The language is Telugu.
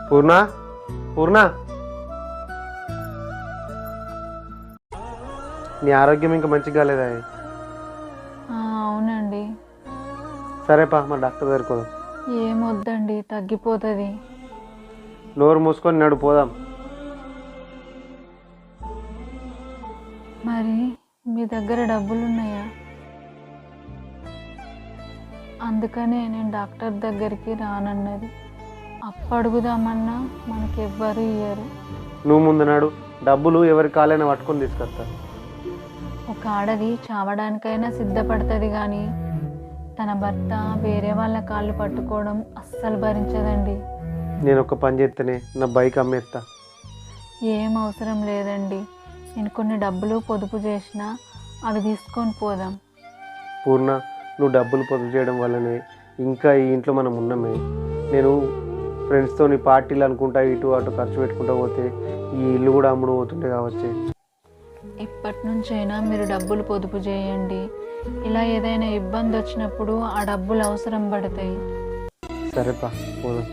పూర్ణ పూర్ణ నీ ఆరోగ్యం ఇంకా మంచిగా కాలేదా? అవునండి. సరేపా మా డాక్టర్ దగ్గరికి పోదాం. ఏమొద్దండి, తగ్గిపోతుంది. నోరు మూసుకొని నడు పోదాం. మరి మీ దగ్గర డబ్బులు ఉన్నాయా? అందుకనే నేను డాక్టర్ దగ్గరికి రానన్నది. అప్పు అడుగుదామన్నా మనకెవ్వరు ఇయ్యరు. నువ్వు ముందు నాడు, డబ్బులు ఎవరి కాలైనా పట్టుకొని తీసుకొస్తా. ఒక ఆడది చావడానికైనా సిద్ధపడుతుంది కానీ తన భర్త వేరే వాళ్ళ కాళ్ళు పట్టుకోవడం అస్సలు భరించదండి. నేను ఒక పని చేస్తేనే నా బైక్ అమ్మేస్తా. ఏం అవసరం లేదండి. నేను కొన్ని డబ్బులు పొదుపు చేసినా అవి తీసుకొని పోదాం. పూర్ణ, నువ్వు డబ్బులు పొదుపు చేయడం వల్లనే ఇంకా ఈ ఇంట్లో మనం ఉన్నామే. నేను ఫ్రెండ్స్తో పార్టీలు అనుకుంటా ఇటు అటు ఖర్చు పెట్టుకుంటా పోతే ఈ ఇల్లు కూడా అమ్ముడు పోతుంటే కావచ్చు. ఇప్పటి నుంచైనా మీరు డబ్బులు పొదుపు చేయండి. ఇలా ఏదైనా ఇబ్బంది వచ్చినప్పుడు ఆ డబ్బులు అవసరం పడతాయి. సరేపా పోదాం.